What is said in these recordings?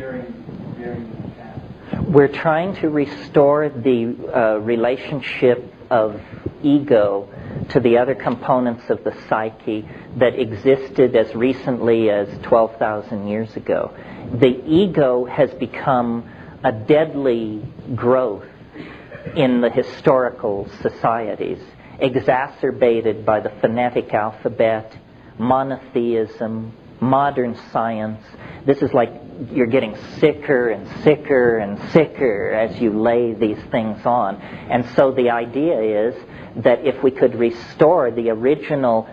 during the past? We're trying to restore the relationship of ego to the other components of the psyche that existed as recently as 12,000 years ago. The ego has become a deadly growth in the historical societies, exacerbated by the phonetic alphabet, monotheism, modern science. This is like you're getting sicker and sicker and sicker as you lay these things on. And so the idea is that if we could restore the original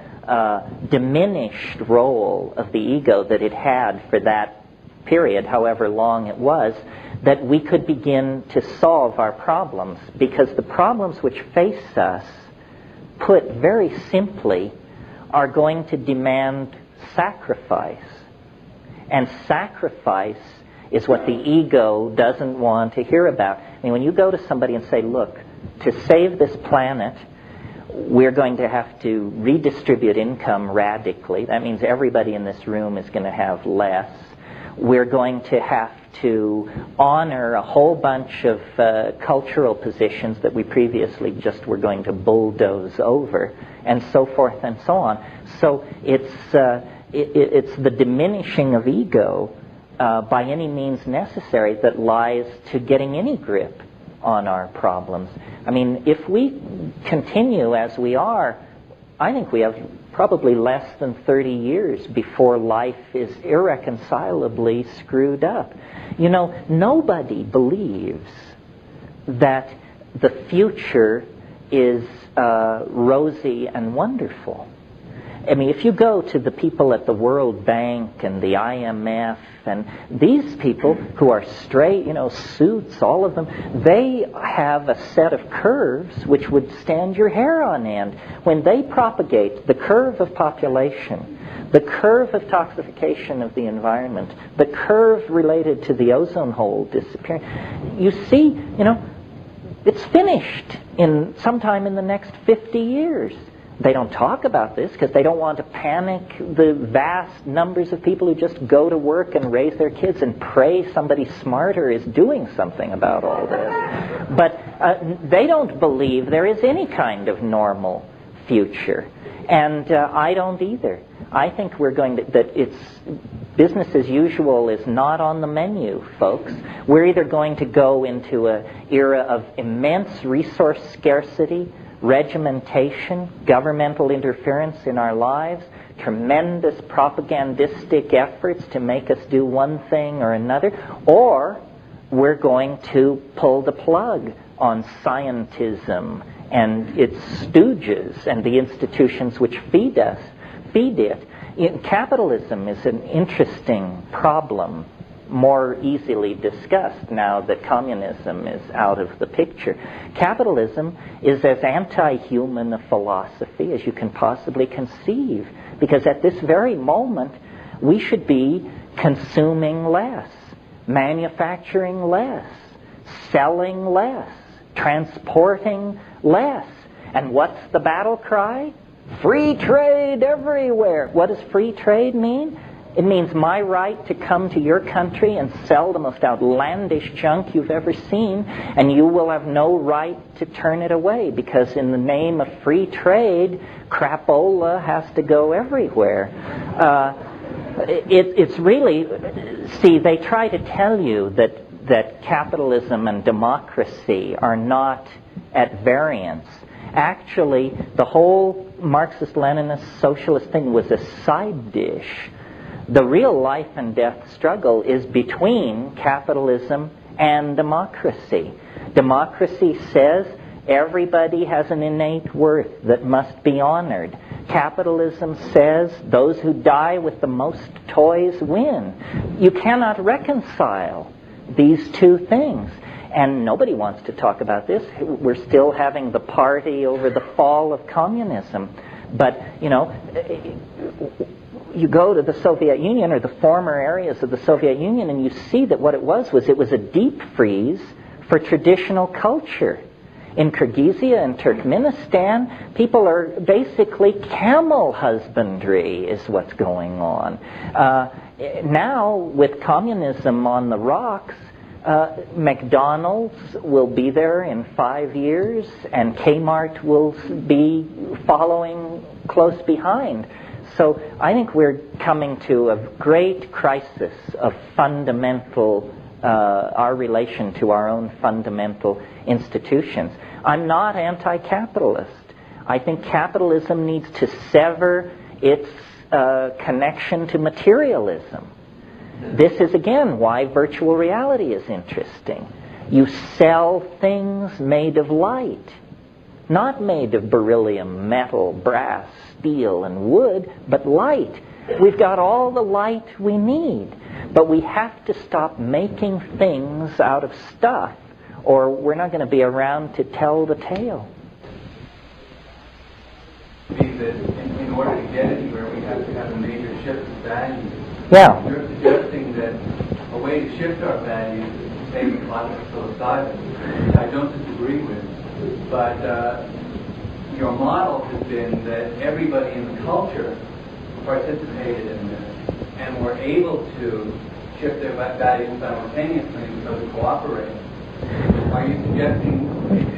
diminished role of the ego that it had for that period, however long it was, that we could begin to solve our problems. Because the problems which face us, put very simply, are going to demand sacrifice. And sacrifice is what the ego doesn't want to hear about. I mean, when you go to somebody and say, look, to save this planet, we're going to have to redistribute income radically. That means everybody in this room is going to have less. We're going to have to honor a whole bunch of cultural positions that we previously just were going to bulldoze over, and so forth and so on. So it's the diminishing of ego by any means necessary that lies to getting any grip on our problems. I mean, if we continue as we are, I think we have probably less than 30 years before life is irreconcilably screwed up. You know, nobody believes that the future is rosy and wonderful. I mean, if you go to the people at the World Bank and the IMF and these people who are straight, you know, suits, all of them, they have a set of curves which would stand your hair on end. When they propagate the curve of population, the curve of toxification of the environment, the curve related to the ozone hole disappearing, you see, you know, it's finished in sometime in the next 50 years. They don't talk about this because they don't want to panic the vast numbers of people who just go to work and raise their kids and pray somebody smarter is doing something about all this. But they don't believe there is any kind of normal future. And I don't either. I think we're going to, that it's business as usual is not on the menu, folks. We're either going to go into an era of immense resource scarcity, regimentation, governmental interference in our lives, tremendous propagandistic efforts to make us do one thing or another, or we're going to pull the plug on scientism and its stooges and the institutions which feed it. Capitalism is an interesting problem, more easily discussed now that communism is out of the picture. Capitalism is as anti-human a philosophy as you can possibly conceive, because at this very moment we should be consuming less, manufacturing less, selling less, transporting less. And what's the battle cry? Free trade everywhere. What does free trade mean? It means my right to come to your country and sell the most outlandish junk you've ever seen, and you will have no right to turn it away, because in the name of free trade, crapola has to go everywhere. It's really, see, they try to tell you that capitalism and democracy are not at variance. Actually, the whole Marxist-Leninist socialist thing was a side dish. The real life and death struggle is between capitalism and democracy. Democracy says everybody has an innate worth that must be honored. Capitalism says those who die with the most toys win. You cannot reconcile these two things. And nobody wants to talk about this. We're still having the party over the fall of communism. But, you know, you go to the Soviet Union or the former areas of the Soviet Union and you see that what it was a deep freeze for traditional culture. In Kyrgyzia and Turkmenistan, people are basically camel husbandry is what's going on. now, with communism on the rocks, McDonald's will be there in 5 years, and Kmart will be following close behind. So I think we're coming to a great crisis of fundamental, our relation to our own fundamental institutions. I'm not anti-capitalist. I think capitalism needs to sever its connection to materialism. This is, again, why virtual reality is interesting. You sell things made of light, not made of beryllium, metal, brass, steel, and wood, but light. We've got all the light we need, but we have to stop making things out of stuff, or we're not going to be around to tell the tale. That in order to get anywhere, we have to have a major shift of values. Yeah. You're suggesting that a way to shift our values is the same logic of psilocybin, which I don't disagree with. But your model has been that everybody in the culture participated in this and were able to shift their values simultaneously because of cooperating. Are you suggesting,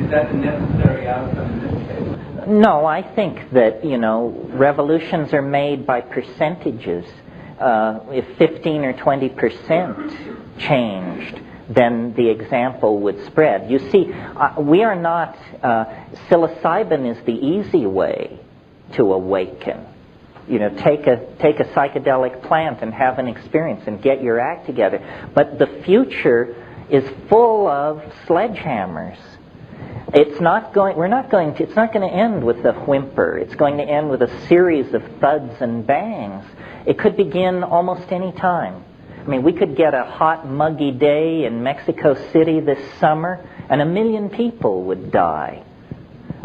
is that the necessary outcome in this case? No, I think that, revolutions are made by percentages. If 15 or 20% changed, then the example would spread. You see, we are not, psilocybin is the easy way to awaken. Take a psychedelic plant and have an experience and get your act together. But the future is full of sledgehammers. It's not going to end with a whimper. It's going to end with a series of thuds and bangs. It could begin almost any time. I mean, we could get a hot, muggy day in Mexico City this summer, and 1 million people would die.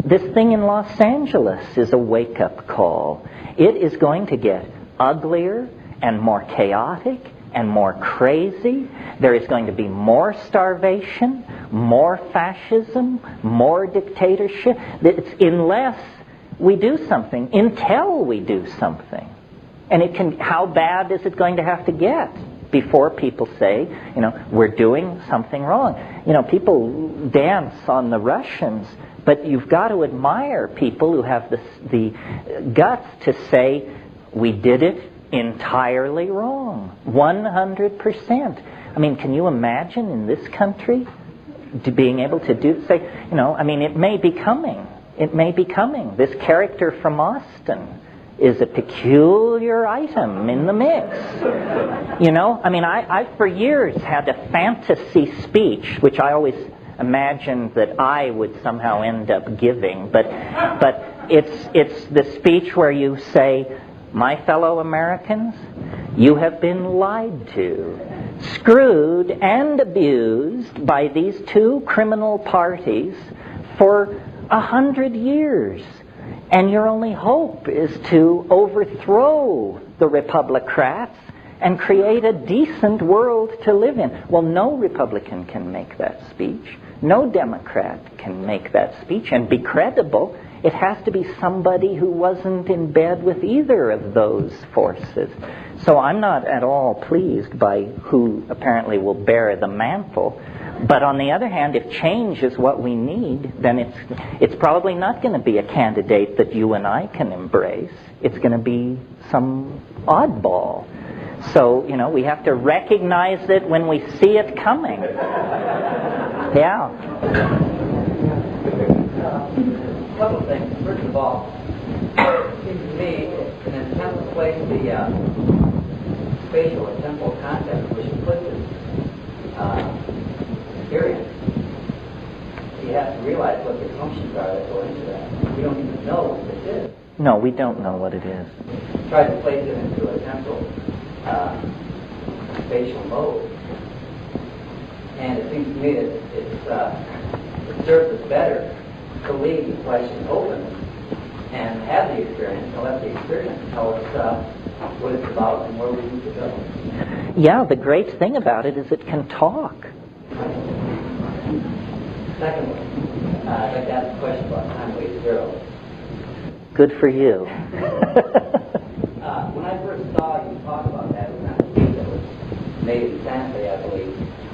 This thing in Los Angeles is a wake-up call. It is going to get uglier and more chaotic and more crazy. There is going to be more starvation, more fascism, more dictatorship. Unless we do something, until we do something. And how bad is it going to have to get before people say, we're doing something wrong? People dance on the Russians, but you've got to admire people who have the guts to say, we did it entirely wrong, 100%. I mean, can you imagine in this country being able to it may be coming. It may be coming. This character from Austin is a peculiar item in the mix. I for years had a fantasy speech, which I always imagined that I would somehow end up giving, but it's the speech where you say, my fellow Americans, you have been lied to, screwed and abused by these two criminal parties for 100 years. And your only hope is to overthrow the Republicrats and create a decent world to live in. Well, no Republican can make that speech. No Democrat can make that speech and be credible. It has to be somebody who wasn't in bed with either of those forces. So I'm not at all pleased by who apparently will bear the mantle. But on the other hand, if change is what we need, then it's probably not going to be a candidate that you and I can embrace. It's going to be some oddball. So, we have to recognize it when we see it coming. Yeah. A couple of things. First of all, it seems to me, in an attempt to place the spatial or temporal context which implicit experience, you have to realize what the functions are that go into that. We don't even know what this is. No, we don't know what it is. Try to place it into a temporal spatial mode. And it seems to me that it serves us better to leave the question open and have the experience, and let the experience tell us what it's about and where we need to go. Yeah, the great thing about it is it can talk. Secondly, I'd like to ask a question about time wave zero. Good for you.